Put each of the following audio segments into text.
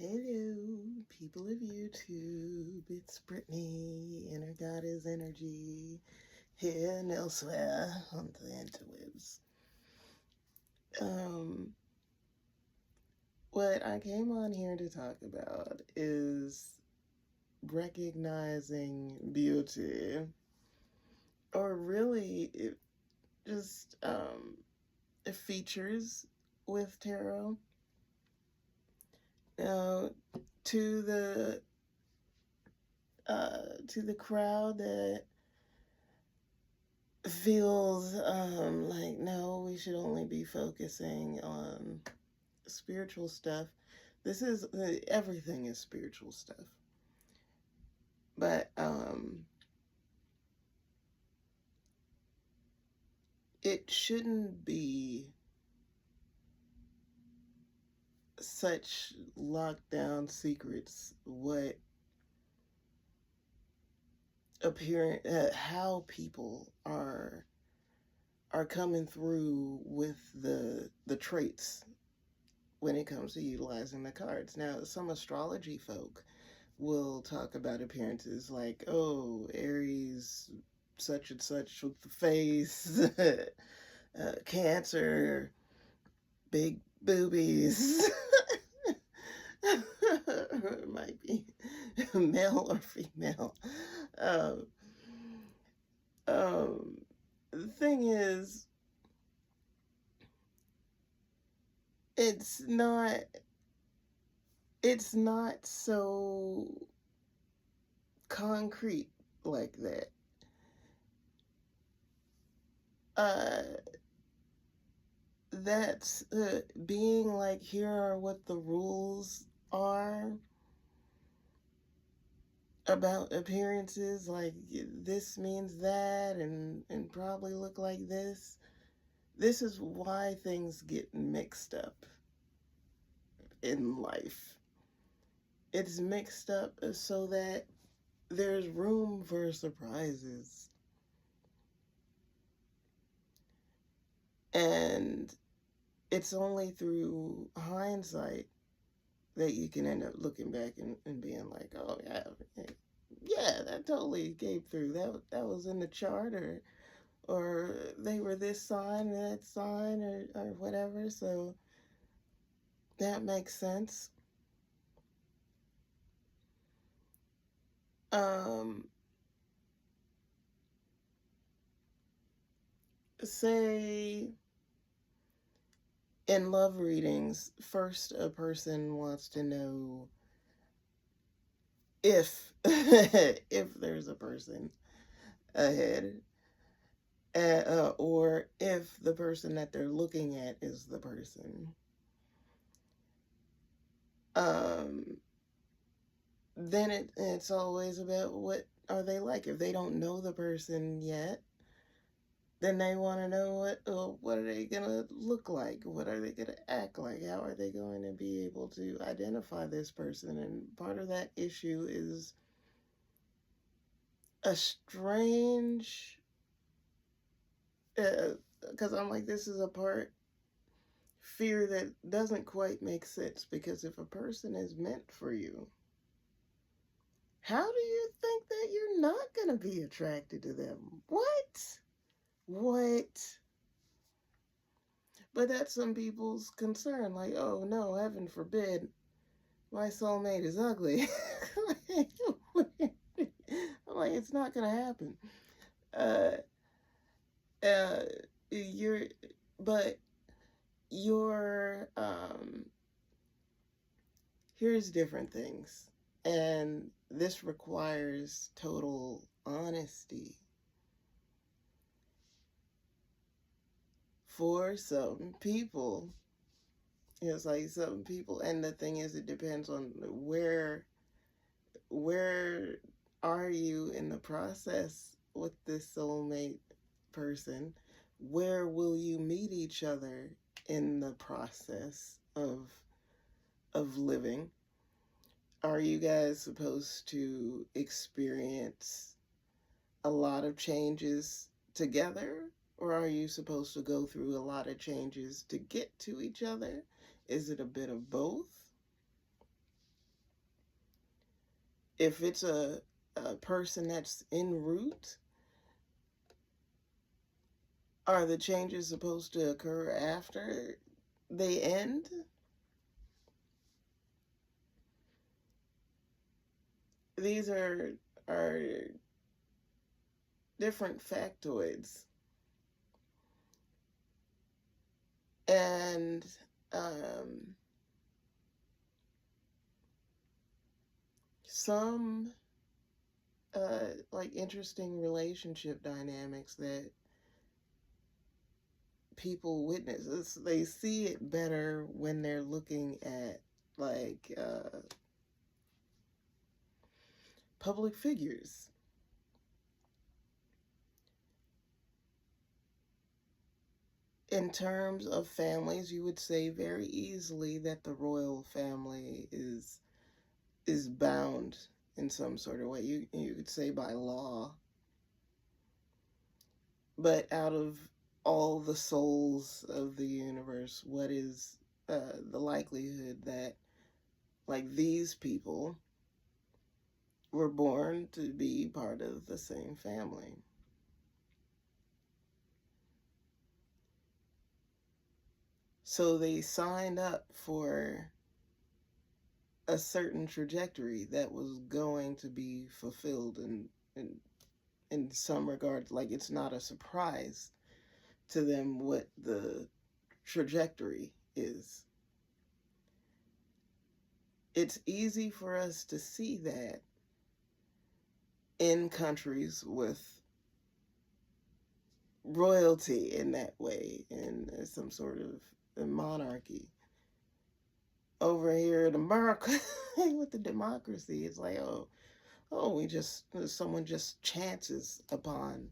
Hello, people of YouTube. It's Brittany, Inner Goddess Energy, here and elsewhere on the interwebs. Um, what I came on here to talk about is recognizing beauty, or really, it just features with tarot. Now, to the to the crowd that feels like no, we should only be focusing on spiritual stuff. This is everything is spiritual stuff, but it shouldn't be such lockdown secrets what appearance how people are coming through with the traits when it comes to utilizing the cards. Now, some astrology folk will talk about appearances like, oh, Aries, such and such with the face, Cancer, big boobies. It might be male or female. Um, the thing is, it's not it's not so concrete like that. Uh, that's being like, here are what the rules are about appearances, like this means that, and probably look like this. This is why things get mixed up in life. It's mixed up so that there's room for surprises. And it's only through hindsight that you can end up looking back and being like, oh yeah, that totally came through. That was in the chart, or they were this sign and that sign, or whatever. So that makes sense. Say in love readings, first a person wants to know if if there's a person ahead, or if the person that they're looking at is the person. Then it's always about what are they like. If they don't know the person yet, then they want to know what are they gonna look like, what are they gonna act like, how are they going to be able to identify this person. And part of that issue is a strange, because I'm like, this is a part fear that doesn't quite make sense, because if a person is meant for you, how do you think that you're not going to be attracted to them? What? But that's some people's concern. Like, oh no, heaven forbid, my soulmate is ugly. I'm like, it's not going to happen. Uh, uh, you're, but you're, here's different things. And this requires total honesty. For some people, it's like some people, and the thing is, it depends on where are you in the process with this soulmate person? Where will you meet each other in the process of living? Are you guys supposed to experience a lot of changes together? Or are you supposed to go through a lot of changes to get to each other? Is it a bit of both? if it's a person that's en route, are the changes supposed to occur after they end? These are different factoids. And um, some like interesting relationship dynamics that people witness. They see it better when they're looking at like public figures. In terms of families, you would say very easily that the royal family is bound in some sort of way. You could say by law. But out of all the souls of the universe, what is the likelihood that like these people were born to be part of the same family? So they signed up for a certain trajectory that was going to be fulfilled in some regards. Like it's not a surprise to them what the trajectory is. It's easy for us to see that in countries with royalty in that way, in some sort of monarchy. Over here in America, with the democracy, it's like, someone just chances upon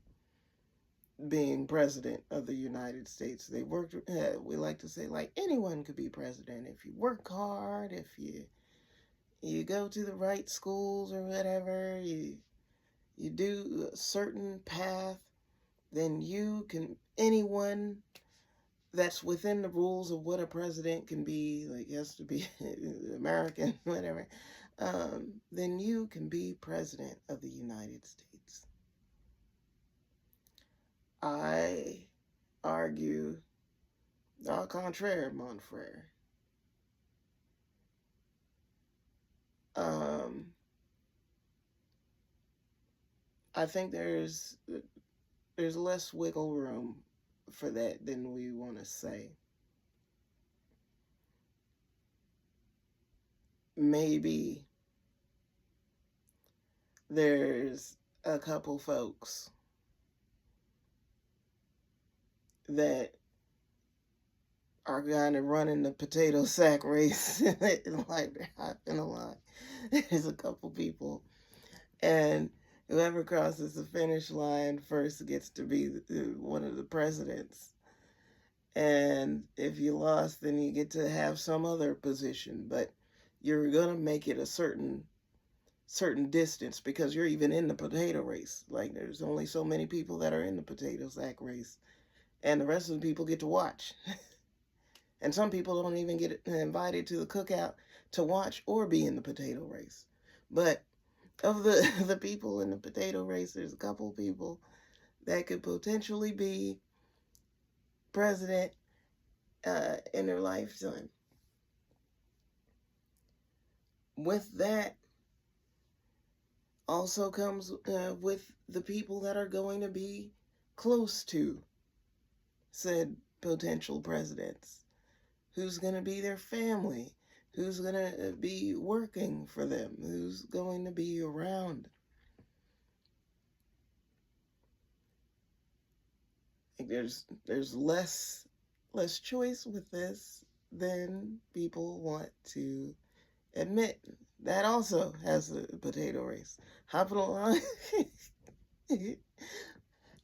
being president of the United States. They worked. We like to say like anyone could be president if you work hard, if you go to the right schools or whatever, you do a certain path, then anyone that's within the rules of what a president can be, like he has to be American, whatever, then you can be president of the United States. I argue au contraire, mon frere. I think there's less wiggle room for that than we want to say. Maybe there's a couple folks that are kind of running the potato sack race. Like they're hopping a lot. There's a couple people, and whoever crosses the finish line first gets to be one of the presidents. And if you lost, then you get to have some other position, but you're gonna make it a certain distance because you're even in the potato race. Like there's only so many people that are in the potato sack race, and the rest of the people get to watch. And some people don't even get invited to the cookout to watch or be in the potato race. But of the people in the potato race, there's a couple people that could potentially be president in their lifetime. With that also comes with the people that are going to be close to said potential presidents. Who's going to be their family? Who's going to be working for them? Who's going to be around? There's less choice with this than people want to admit. That also has a potato race. Hopping along.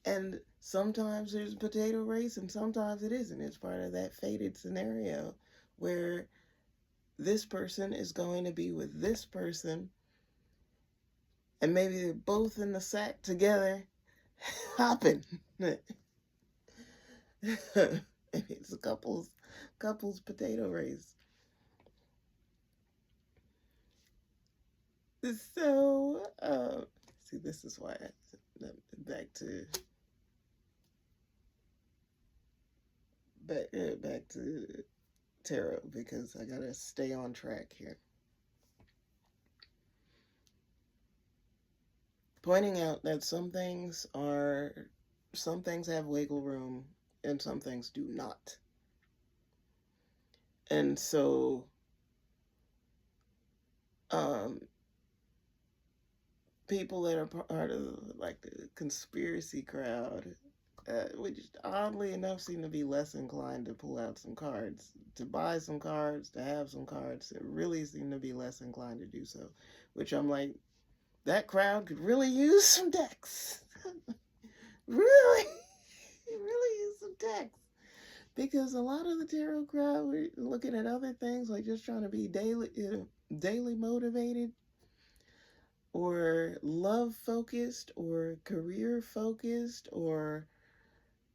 And sometimes there's a potato race and sometimes it isn't. It's part of that fated scenario where this person is going to be with this person and maybe they're both in the sack together hopping. It's a couples potato race. So, see, this is why back to back to tarot, because I gotta stay on track here. Pointing out that some things have wiggle room and some things do not. And so, um, people that are part of like the conspiracy crowd, which oddly enough seem to be less inclined to pull out some cards, to buy some cards, to have some cards, that really seem to be less inclined to do so. Which I'm like, that crowd could really use some decks. Really, really use some decks. Because a lot of the tarot crowd were looking at other things, like just trying to be daily motivated, or love focused, or career focused, or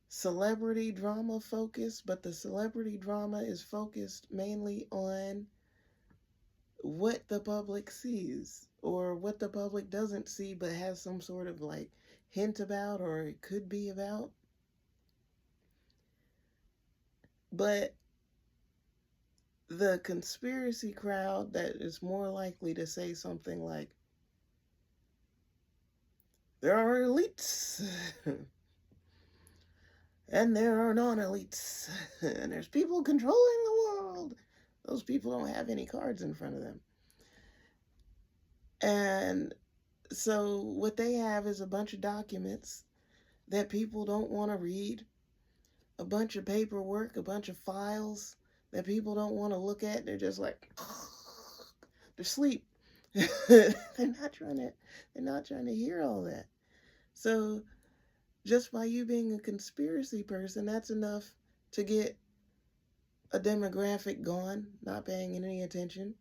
celebrity drama focused. But the celebrity drama is focused mainly on what the public sees, or what the public doesn't see but has some sort of like hint about, or it could be about. But the conspiracy crowd that is more likely to say something like, there are elites and there are non-elites and there's people controlling the world. Those people don't have any cards in front of them. And so what they have is a bunch of documents that people don't want to read, a bunch of paperwork, a bunch of files that people don't want to look at. They're just like, they're asleep. they're not trying to hear all that. So just by you being a conspiracy person, that's enough to get a demographic gone, not paying any attention.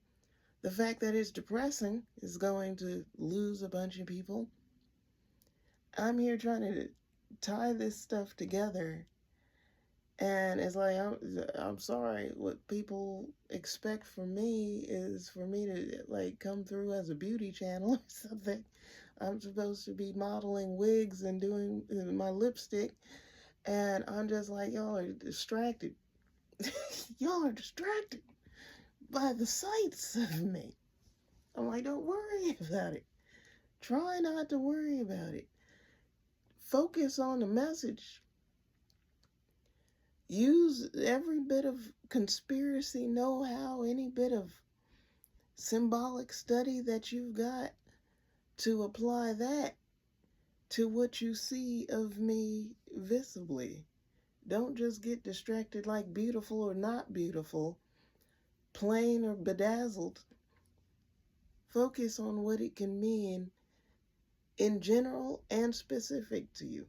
The fact that it's depressing is going to lose a bunch of people. I'm here trying to tie this stuff together, and it's like, I'm sorry, what people expect from me is for me to like come through as a beauty channel or something. I'm supposed to be modeling wigs and doing my lipstick, and I'm just like, y'all are distracted. Y'all are distracted by the sights of me. I'm like, don't worry about it. Try not to worry about it. Focus on the message. Use every bit of conspiracy know-how, any bit of symbolic study that you've got, to apply that to what you see of me visibly. Don't just get distracted like beautiful or not beautiful, plain or bedazzled. Focus on what it can mean in general and specific to you.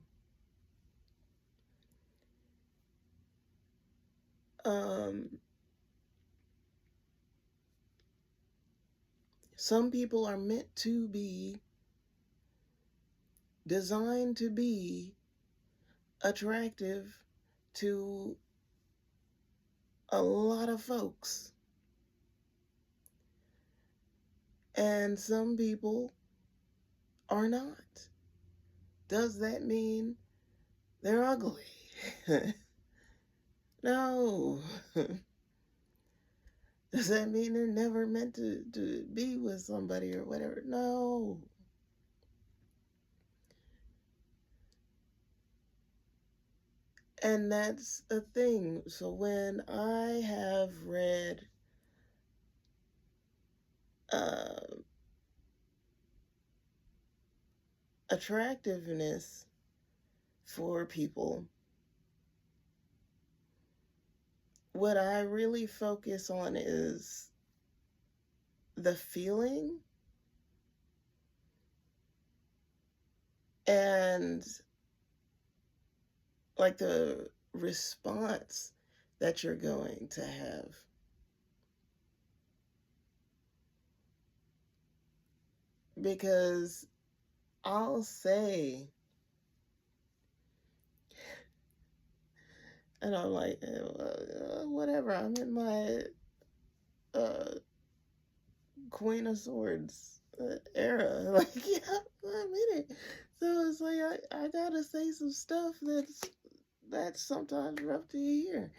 Some people are meant to be, designed to be attractive to a lot of folks. And some people are not. Does that mean they're ugly? No. Does that mean they're never meant to be with somebody or whatever? No. And that's a thing. So when I have read attractiveness for people, what I really focus on is the feeling and like the response that you're going to have. Because I'll say, and I'm like, whatever, I'm in my Queen of Swords era. Like, yeah, I'm in it. So it's like I gotta say some stuff that's sometimes rough to hear.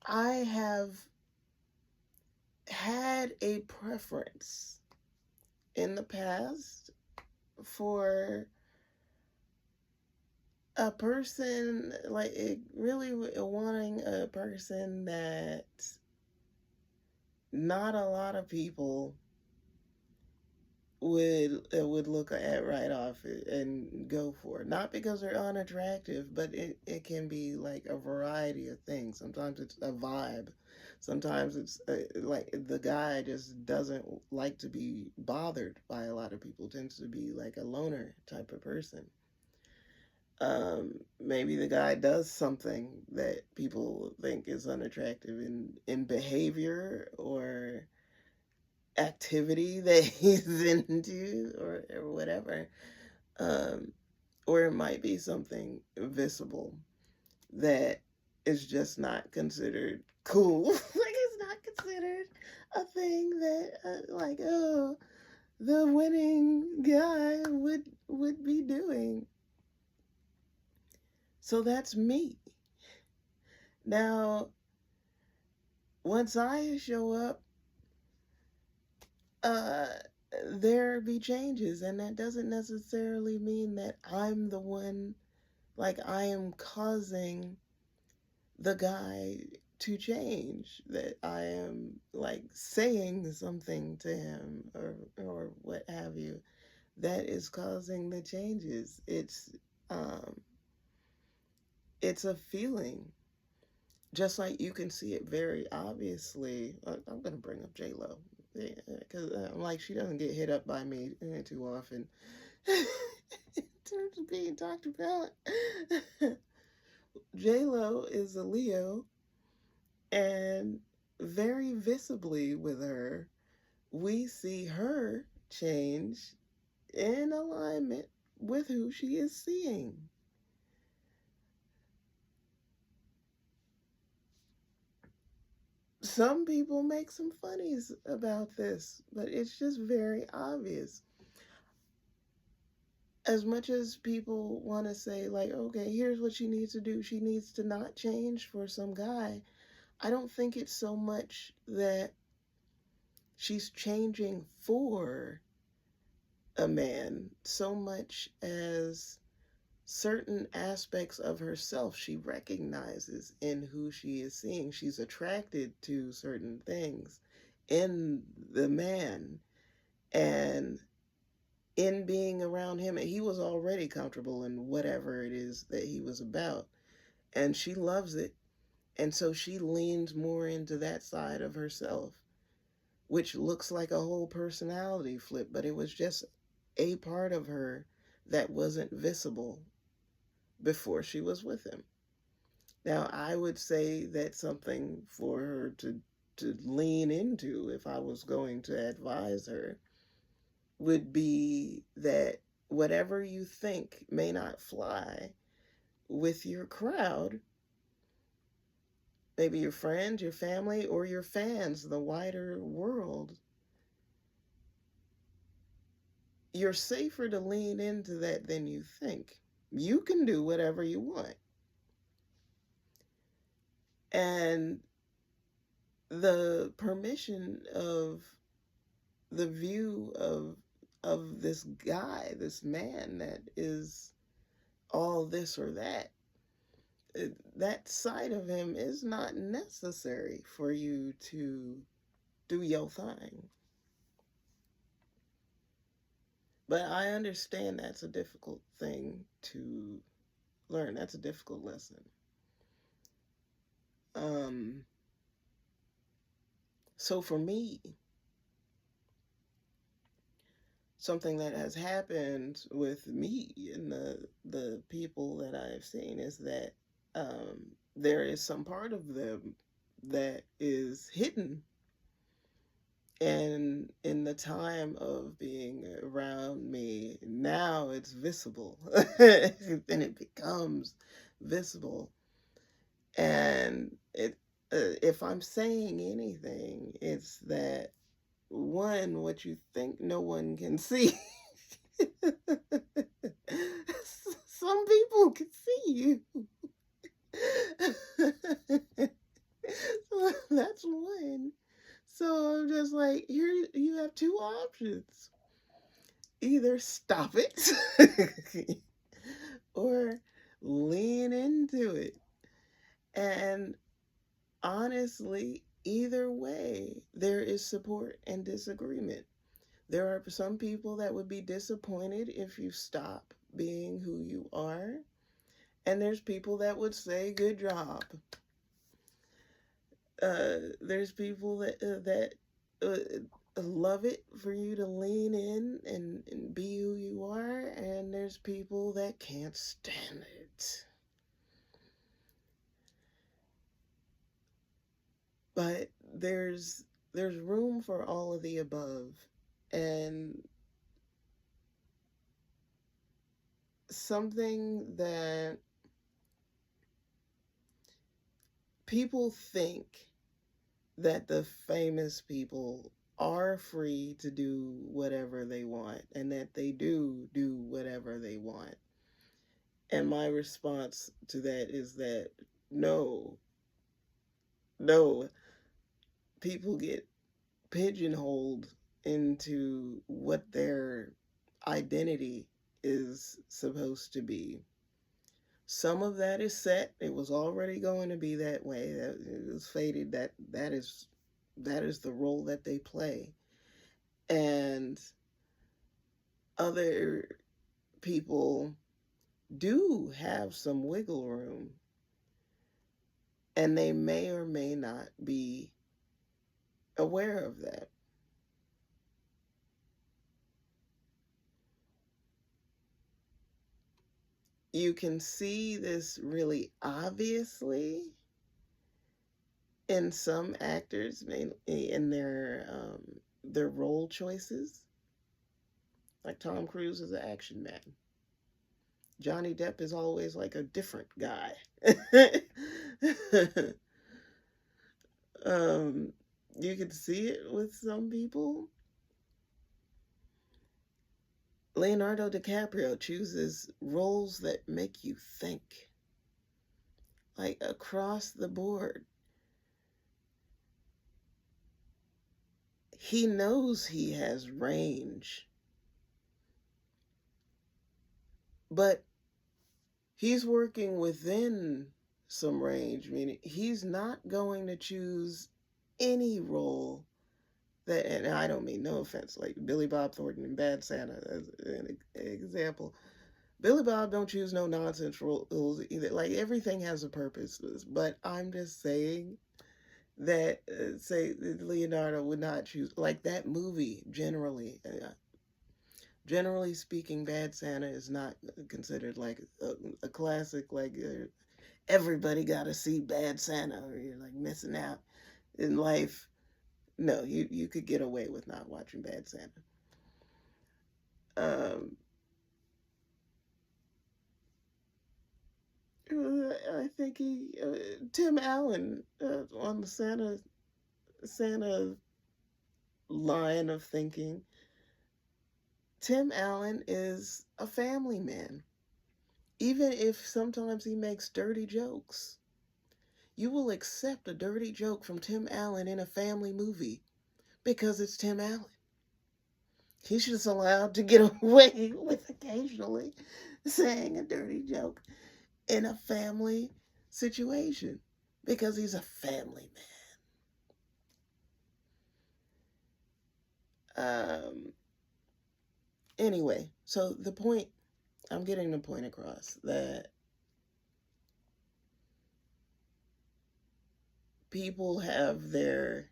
I have had a preference in the past for a person, like it really wanting a person that not a lot of people would look at right off and go for. Not because they're unattractive, but it can be like a variety of things. Sometimes it's a vibe. Sometimes it's like the guy just doesn't like to be bothered by a lot of people. Tends to be like a loner type of person. Maybe the guy does something that people think is unattractive in behavior or activity that he's into, or whatever. Um, or it might be something visible that is just not considered cool. Like it's not considered a thing that like, oh, the winning guy would be doing. So that's me. Now, once I show up, uh, there be changes, and that doesn't necessarily mean that I'm the one, like I am causing the guy to change, that I am like saying something to him or what have you that is causing the changes. Um it's a feeling. Just like you can see it very obviously. I'm gonna bring up J Lo because I'm like, she doesn't get hit up by me too often. In terms of being talked about, J Lo is a Leo, and very visibly with her, we see her change in alignment with who she is seeing. Some people make some funnies about this, but it's just very obvious. As much as people want to say, like, okay, here's what she needs to do, she needs to not change for some guy, I don't think it's so much that she's changing for a man, so much as certain aspects of herself she recognizes in who she is seeing. She's attracted to certain things in the man, and in being around him, he was already comfortable in whatever it is that he was about, and she loves it. And so she leans more into that side of herself, which looks like a whole personality flip, but it was just a part of her that wasn't visible before she was with him. Now, I would say that's something for her to lean into if I was going to advise her, would be that whatever you think may not fly with your crowd, maybe your friends, your family, or your fans, the wider world, you're safer to lean into that than you think. You can do whatever you want. And the permission of the view of this guy, this man that is all this or that, that side of him is not necessary for you to do your thing. But I understand that's a difficult thing to learn. That's a difficult lesson. So for me, something that has happened with me and the people that I've seen is that there is some part of them that is hidden, and in the time of being around me now it's visible. And it becomes visible, and if I'm saying anything, it's that one, what you think no one can see. Some people can see you. So that's one. So I'm just like, here you have two options. Either stop it or lean into it. And honestly, either way, there is support and disagreement. There are some people that would be disappointed if you stop being who you are, and there's people that would say, "Good job." There's people that love it for you to lean in and be who you are, and there's people that can't stand it. But there's room for all of the above, and something that people think that the famous people are free to do whatever they want and that they do whatever they want. And my response to that is that no, no, people get pigeonholed into what their identity is supposed to be. Some of that is set. It was already going to be that way. It was fated that is the role that they play. And other people do have some wiggle room, and they may or may not be aware of that. You can see this really obviously in some actors, mainly in their role choices. Like Tom Cruise is an action man. Johnny Depp is always like a different guy. um, you can see it with some people. Leonardo DiCaprio chooses roles that make you think, like across the board. He knows he has range, but he's working within some range, meaning he's not going to choose any role that, and I don't mean no offense, like Billy Bob Thornton in Bad Santa as an example. Billy Bob don't choose no nonsense roles either. Like everything has a purpose, but I'm just saying that say Leonardo would not choose like that movie generally. Generally speaking, Bad Santa is not considered like a classic. Like everybody got to see Bad Santa, or you're like missing out in life. No, you could get away with not watching Bad Santa. Um, I think Tim Allen on the Santa line of thinking. Tim Allen is a family man, even if sometimes he makes dirty jokes. You will accept a dirty joke from Tim Allen in a family movie because it's Tim Allen. He's just allowed to get away with occasionally saying a dirty joke in a family situation because he's a family man. Anyway, so I'm getting the point across that people have their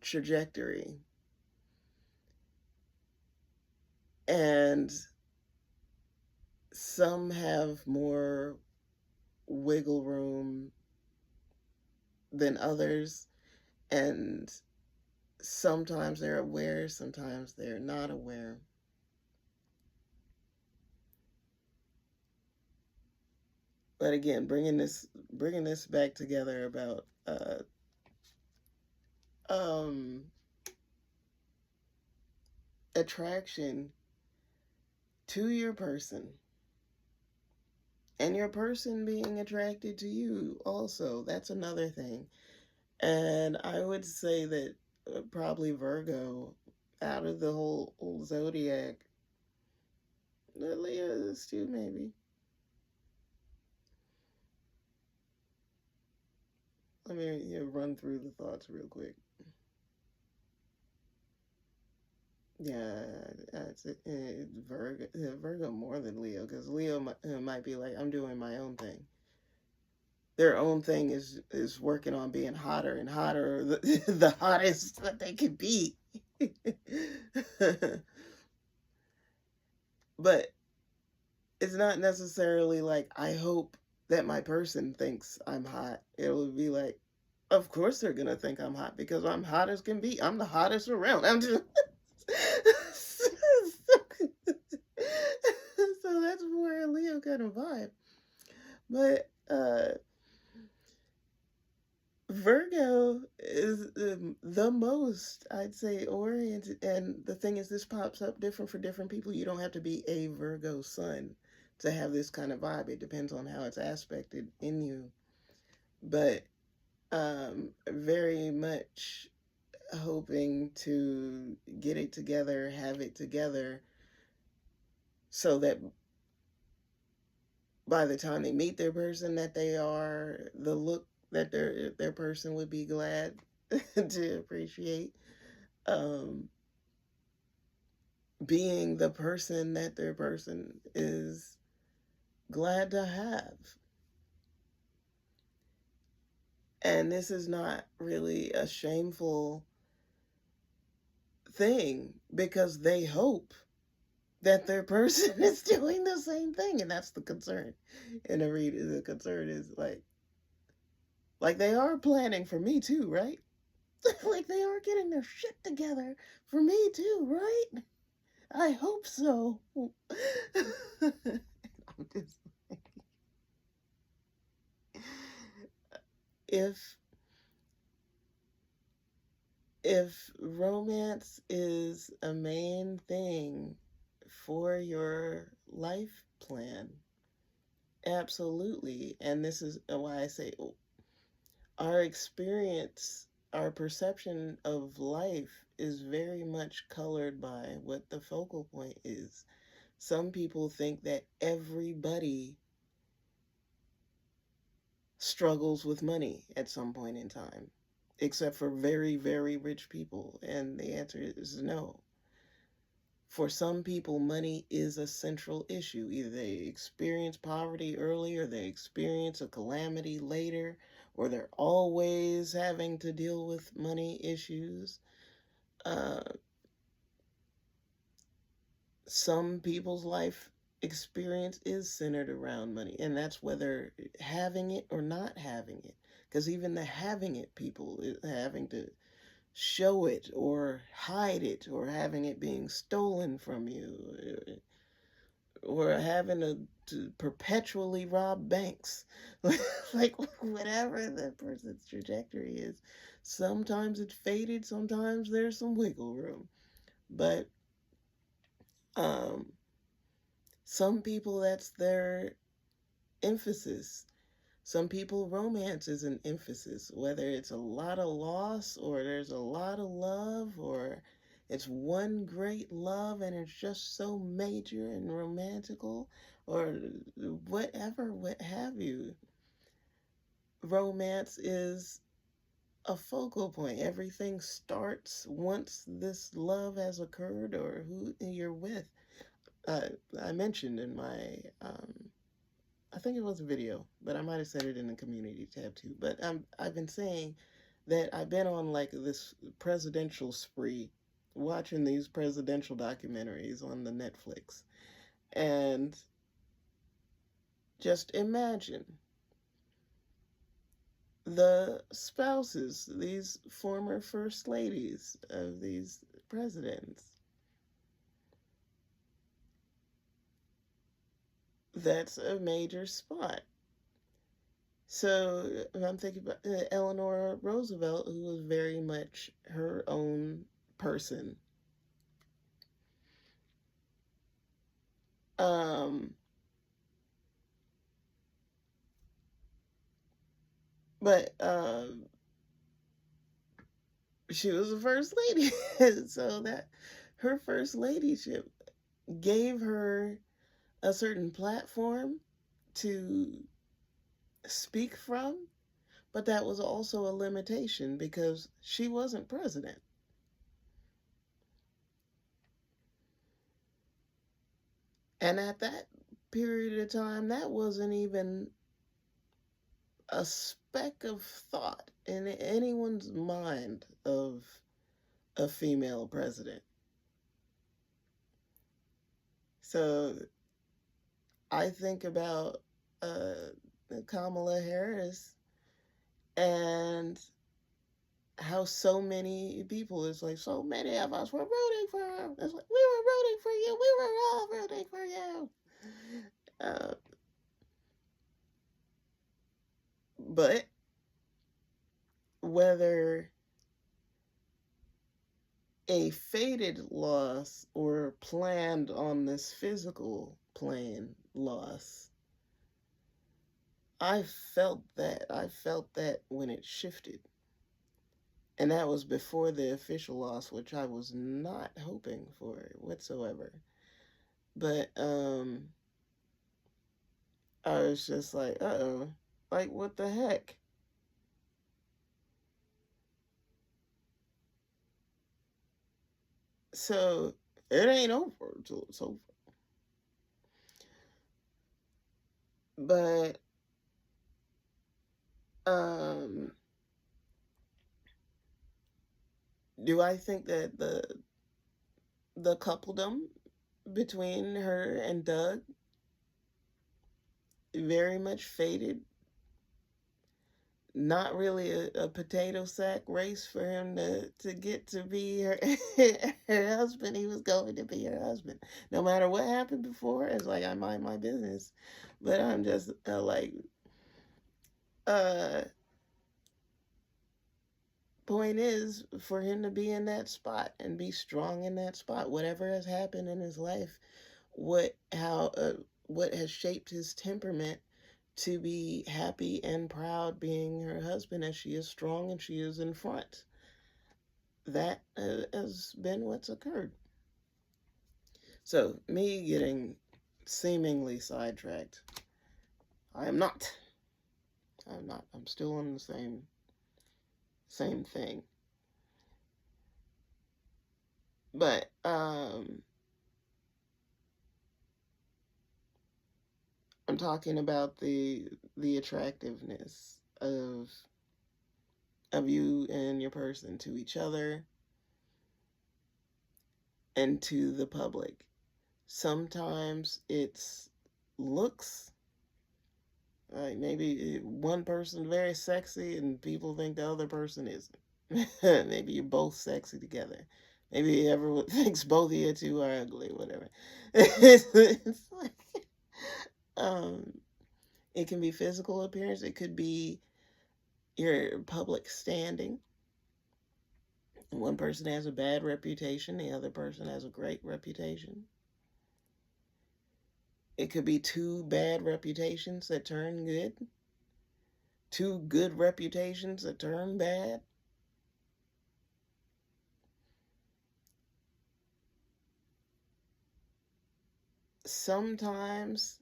trajectory, and some have more wiggle room than others, and sometimes they're aware, sometimes they're not aware. But again, bringing this back together about um attraction to your person, and your person being attracted to you also. That's another thing. And I would say that probably Virgo, out of the whole zodiac, Leo is too, maybe. Let me run through the thoughts real quick. Yeah, Virgo more than Leo, because Leo might be like, I'm doing my own thing. Their own thing is working on being hotter and hotter, the hottest that they could be. But it's not necessarily like, I hope that my person thinks I'm hot. It would be like, of course they're gonna think I'm hot because I'm hot as can be. I'm the hottest around. I'm just so that's more a Leo kind of vibe. But Virgo is the most, I'd say, oriented. And the thing is, this pops up different for different people. You don't have to be a Virgo sun to have this kind of vibe. It depends on how it's aspected in you. But very much hoping to get it together, have it together, so that by the time they meet their person that they are, the look that their person would be glad to appreciate, um, being the person that their person is glad to have. And this is not really a shameful thing, because they hope that their person is doing the same thing, and that's the concern. And the concern is like they are planning for me too, right? Like they are getting their shit together for me too, right? I hope so. I'm just if if romance is a main thing for your life plan, absolutely. And this is why I say our experience, our perception of life is very much colored by what the focal point is. Some people think that everybody struggles with money at some point in time, except for very, very rich people. And the answer is no. For some people, money is a central issue. Either they experience poverty early, or they experience a calamity later, or they're always having to deal with money issues. Uh, some people's life experience is centered around money, and that's whether having it or not having it. Because even the having it people having to show it or hide it, or having it being stolen from you, or having to perpetually rob banks. Like whatever the person's trajectory is, sometimes it's faded, sometimes there's some wiggle room. But um some people, that's their emphasis. Some people, romance is an emphasis, whether it's a lot of loss, or there's a lot of love, or it's one great love and it's just so major and romantical, or whatever, what have you. Romance is a focal point. Everything starts once this love has occurred, or who you're with. I mentioned in my I think it was a video, but I might have said it in the community tab too. But I've been saying that I've been on like this presidential spree, watching these presidential documentaries on the Netflix. And just imagine the spouses, these former first ladies of these presidents. That's a major spot. So I'm thinking about Eleanor Roosevelt, who was very much her own person. Um, but she was the first lady, so that her first ladyship gave her a certain platform to speak from, but that was also a limitation because she wasn't president. And at that period of time, that wasn't even a speck of thought in anyone's mind of a female president. So I think about uh, Kamala Harris and how so many people, it's like so many of us were rooting for her. It's like we were rooting for you. We were all rooting for you. Uh, but whether a fated loss or planned on this physical plane loss, I felt that. I felt that when it shifted. And that was before the official loss, which I was not hoping for whatsoever. But I was just like, uh-oh, like what the heck? So it ain't over until it's over. But um do I think that the coupledom between her and Doug very much faded? Not really a potato sack race for him to get to be her, her husband. He was going to be her husband. No matter what happened before, it's like I mind my business. But I'm just uh, point is for him to be in that spot and be strong in that spot. Whatever has happened in his life, what has shaped his temperament to be happy and proud being her husband as she is strong and she is in front. That has been what's occurred. So, me getting seemingly sidetracked, I am not. I'm not. I'm still on the same thing. But I'm talking about the attractiveness of you and your person to each other and to the public. Sometimes it's looks. Like maybe one person very sexy and people think the other person isn't. Maybe you're both sexy together. Maybe everyone thinks both of you two are ugly, whatever. It's like, um, it can be physical appearance. It could be your public standing. One person has a bad reputation, the other person has a great reputation. It could be two bad reputations that turn good, two good reputations that turn bad. Sometimes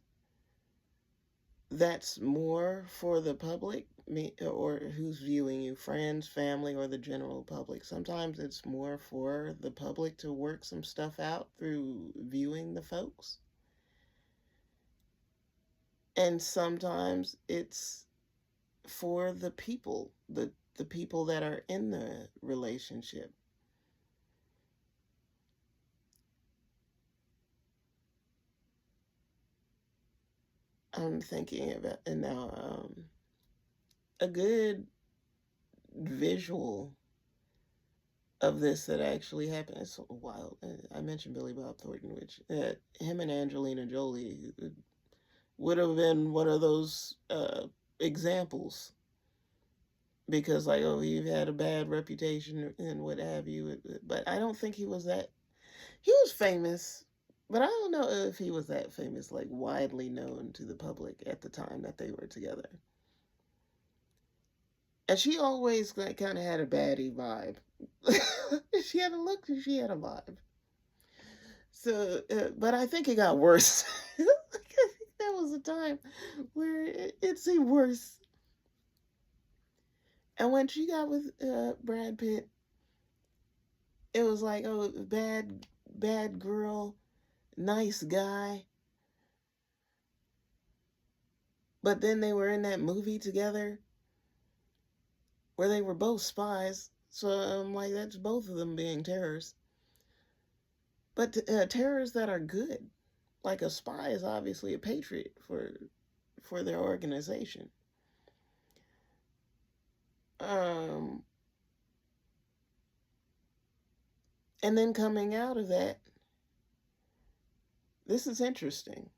that's more for the public or who's viewing you, friends, family, or the general public. Sometimes it's more for the public to work some stuff out through viewing the folks. And sometimes it's for the people, the people that are in the relationship. I'm thinking about and now a good visual of this that actually happened. It's so wild. I mentioned Billy Bob Thornton, which him and Angelina Jolie would have been one of those examples because, like, oh, you've had a bad reputation and what have you. But I don't think he was that. He was famous, But I don't know if he was that famous, like widely known to the public at the time that they were together. And she always like, kind of had a baddie vibe. She had a look and she had a vibe. So, but I think it got worse. I think that was a time where it seemed worse. And when she got with Brad Pitt, it was like, oh, bad girl, nice guy. But then they were in that movie together where they were both spies. So I'm like, that's both of them being terrorists. But terrorists that are good. Like a spy is obviously a patriot for their organization. Um, and then coming out of that, this is interesting.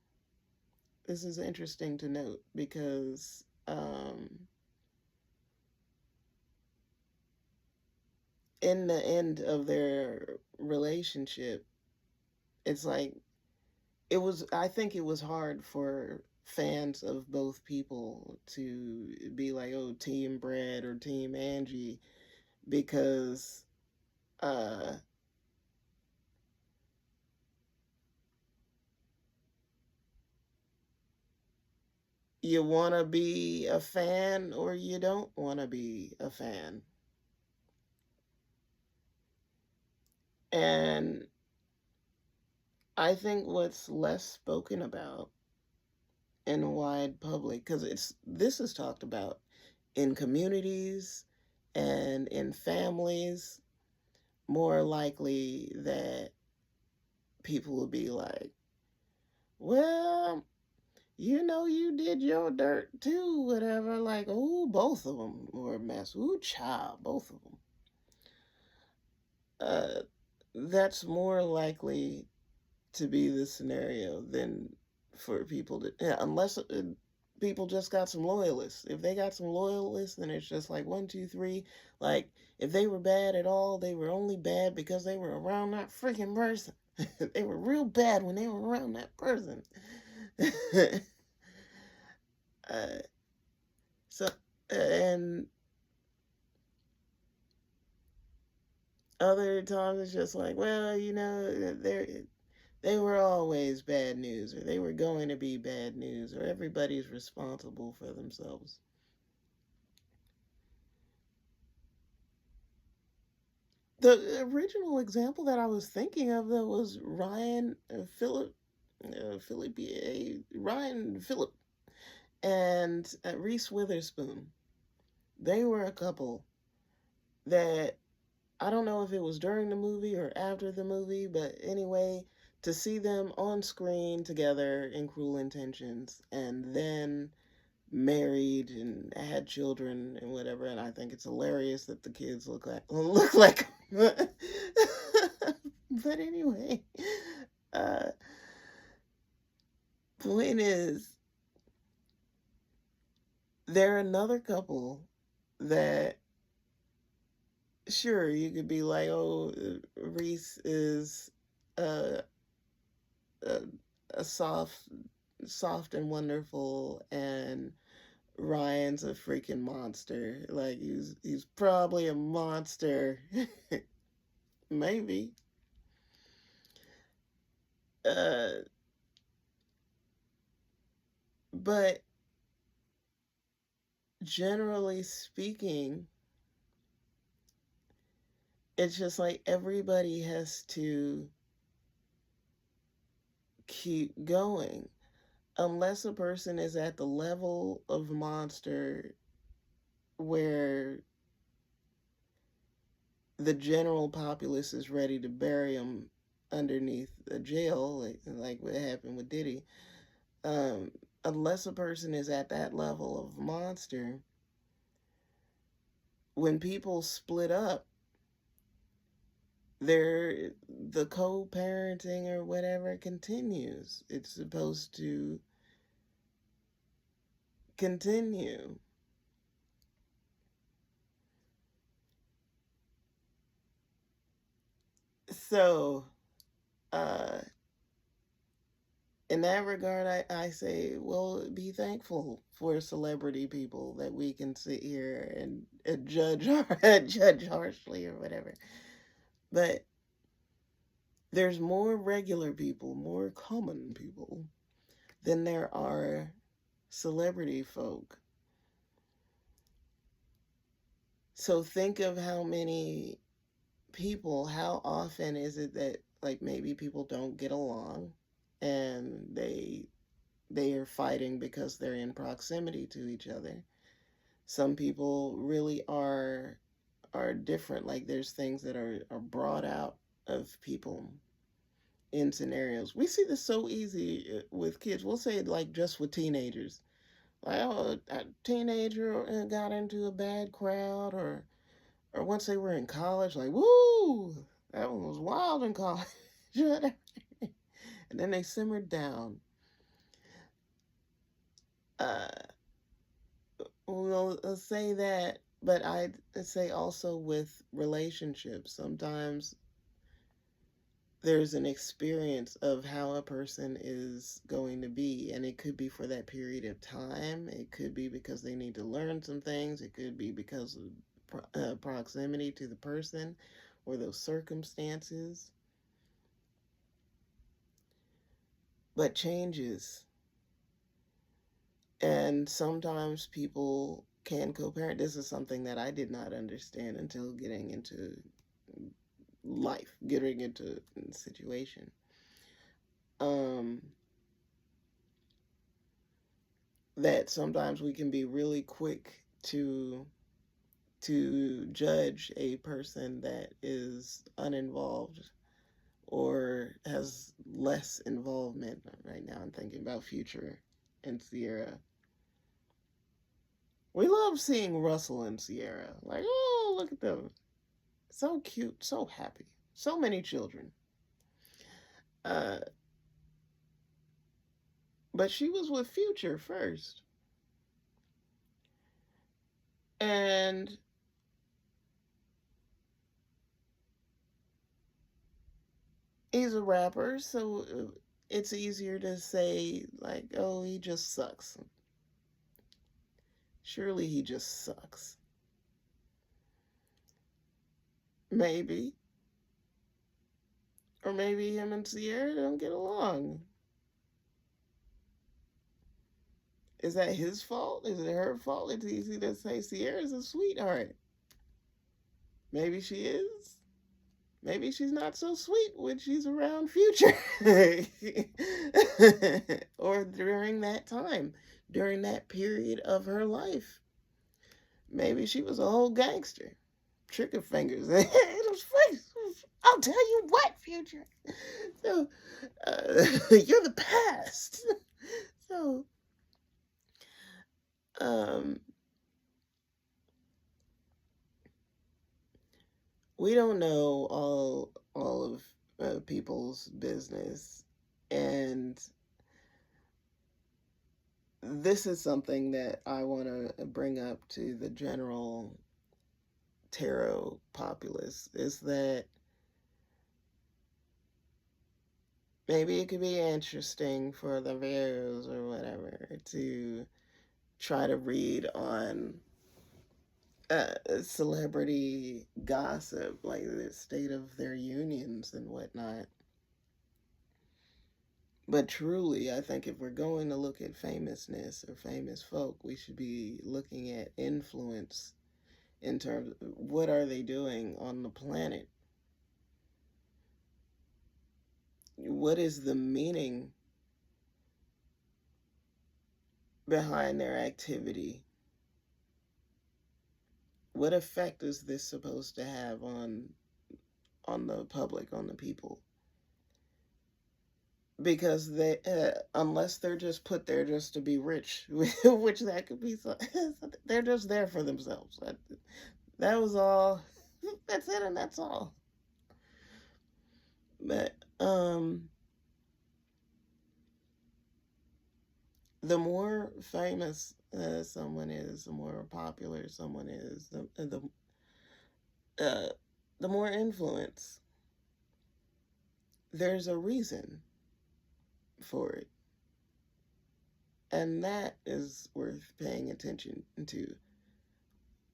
This is interesting to note because in the end of their relationship, it's like it was. I think it was hard for fans of both people to be like, "Oh, Team Brad or Team Angie," because uh, you want to be a fan or you don't want to be a fan. And I think what's less spoken about in a wide public, because this is talked about in communities and in families, more likely that people will be like, well, you know, you did your dirt too, whatever. Like, oh, both of them were a mess. Ooh, child, both of them. Uh, that's more likely to be the scenario than for people to, yeah, unless people just got some loyalists. If they got some loyalists, then it's just like one, two, three. Like, if they were bad at all, they were only bad because they were around that freaking person. They were real bad when they were around that person. uh, so, and other times it's just like, well, you know, they were always bad news, or they were going to be bad news, or everybody's responsible for themselves. The original example that I was thinking of though was Ryan Ryan Phillip and Reese Witherspoon. They were a couple that I don't know if it was during the movie or after the movie, but anyway, to see them on screen together in Cruel Intentions and then married and had children and whatever, and I think it's hilarious that the kids look like but anyway, uh point is they're another couple that sure you could be like, oh, Reese is uh, a, a soft and wonderful, and Ryan's a freaking monster. Like he's probably a monster. Maybe. Uh, but generally speaking, it's just like everybody has to keep going. Unless a person is at the level of monster where the general populace is ready to bury them underneath a jail, like what happened with Diddy. Um, unless a person is at that level of monster, when people split up, the co-parenting or whatever continues. It's supposed to continue. So, uh, in that regard, I say, well, be thankful for celebrity people that we can sit here and judge judge harshly or whatever. But there's more regular people, more common people than there are celebrity folk. So think of how many people, how often is it that like maybe people don't get along and they are fighting because they're in proximity to each other. Some people really are different. Like there's things that are brought out of people in scenarios. We see this so easy with kids. We'll say it like just with teenagers. Like, oh, a teenager got into a bad crowd, or once they were in college, like, woo, that one was wild in college. And then they simmered down. Uh, we'll say that, but I'd say also with relationships, sometimes there's an experience of how a person is going to be, and it could be for that period of time. It could be because they need to learn some things. It could be because of proximity to the person or those circumstances. But changes, and sometimes people can co-parent. This is something that I did not understand until getting into life, getting into the situation. Um, that sometimes we can be really quick to judge a person that is uninvolved or has less involvement. Right now I'm thinking about Future and Sierra. We love seeing Russell and Sierra. Like, oh, look at them. So cute, so happy. So many children. Uh, but she was with Future first. And he's a rapper, so it's easier to say, like, oh, he just sucks. Surely he just sucks. Maybe. Or maybe him and Sierra don't get along. Is that his fault? Is it her fault? It's easy to say Sierra's a sweetheart. Maybe she is. Maybe she's not so sweet when she's around Future. Or during that time, during that period of her life. Maybe she was a whole gangster. Trigger fingers. I'll tell you what, Future. So, you're the past. So, um, we don't know all of people's business, and this is something that I want to bring up to the general tarot populace, is that maybe it could be interesting for the viewers or whatever to try to read on celebrity gossip, like the state of their unions and whatnot. But truly, I think if we're going to look at famousness or famous folk, we should be looking at influence in terms of what are they doing on the planet? What is the meaning behind their activity? What effect is this supposed to have on the public, on the people? Because they, unless they're just put there just to be rich, which that could be, they're just there for themselves. That was all. That's it, and that's all. But the more famous someone is, the more popular someone is, uh, the more influence. There's a reason for it. And that is worth paying attention to.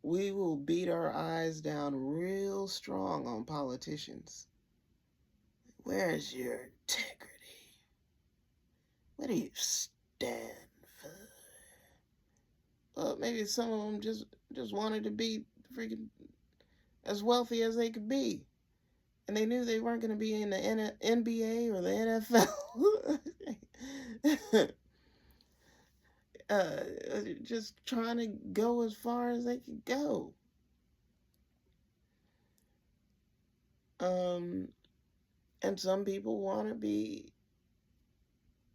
We will beat our eyes down real strong on politicians. Where's your integrity? What do you stand for? Well, maybe some of them just wanted to be freaking as wealthy as they could be, and they knew they weren't going to be in the NBA or the NFL. Just trying to go as far as they could go. And some people want to be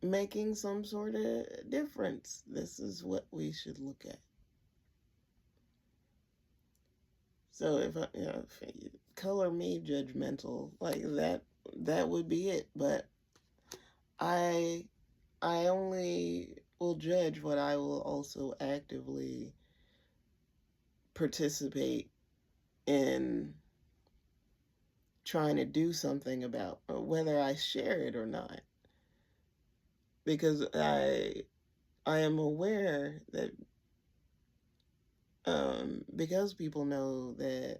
making some sort of difference. This is what we should look at. So if you color me judgmental like that, that would be it. But I only will judge what I will also actively participate in trying to do something about, whether I share it or not. Because I am aware that because people know that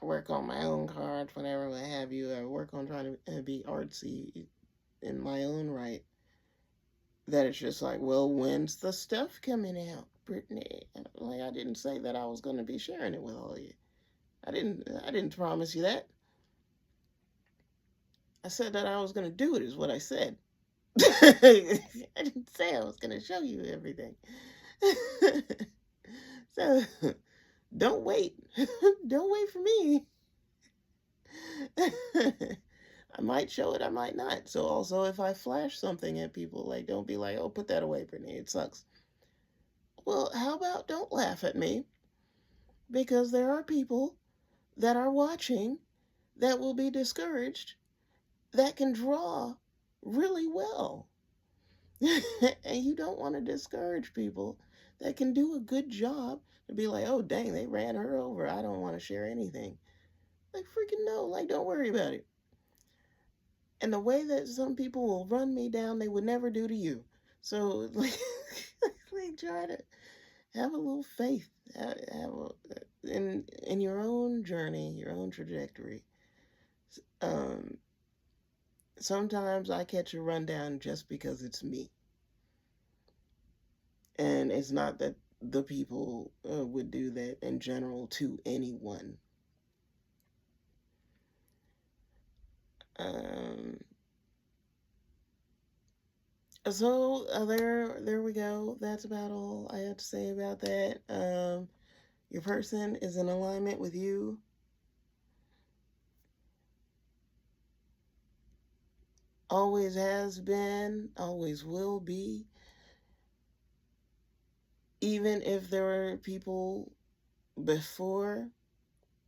I work on my own cards, whenever I have you, I work on trying to be artsy in my own right, that it's just like, well, when's the stuff coming out, Brittany? Like, I didn't say that I was going to be sharing it with all of you. I didn't promise you that. I said that I was going to do it, is what I said. I didn't say I was going to show you everything. So, don't wait. Don't wait for me. I might show it, I might not. So also, if I flash something at people, like, don't be like, oh, put that away, Brittany, it sucks. Well, how about don't laugh at me? Because there are people that are watching that will be discouraged that can draw really well. And you don't want to discourage people that can do a good job to be like, oh, dang, they ran her over. I don't want to share anything. Like, freaking no. Like, don't worry about it. And the way that some people will run me down, they would never do to you. So, like, try to have a little faith in your own journey, your own trajectory. Sometimes I catch a rundown just because it's me. And it's not that the people would do that in general to anyone. So there we go. That's about all I have to say about that. Your person is in alignment with you. Always has been, always will be. Even if there were people before,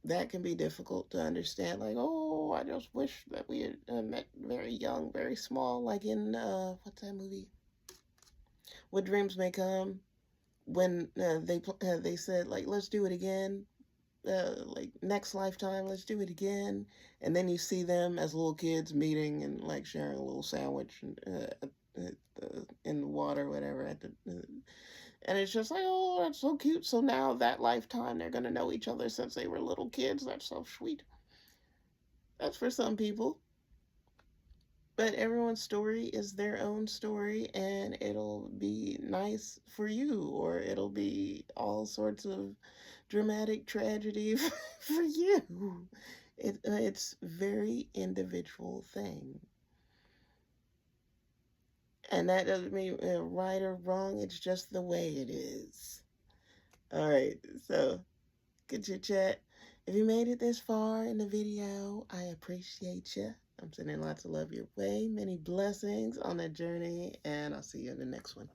that can be difficult to understand. Like, oh, I just wish that we had met very young, very small, like in, what's that movie? What Dreams May Come. When they said, like, let's do it again. Like, next lifetime, let's do it again. And then you see them as little kids meeting and, like, sharing a little sandwich in the water, whatever. And it's just like, oh, that's so cute. So now that lifetime, they're going to know each other since they were little kids. That's so sweet. That's for some people. But everyone's story is their own story, and it'll be nice for you, or it'll be all sorts of dramatic tragedy for you. It's very individual thing. And that doesn't mean right or wrong. It's just the way it is. All right. So, good chit chat. If you made it this far in the video, I appreciate you. I'm sending lots of love your way. Many blessings on that journey. And I'll see you in the next one.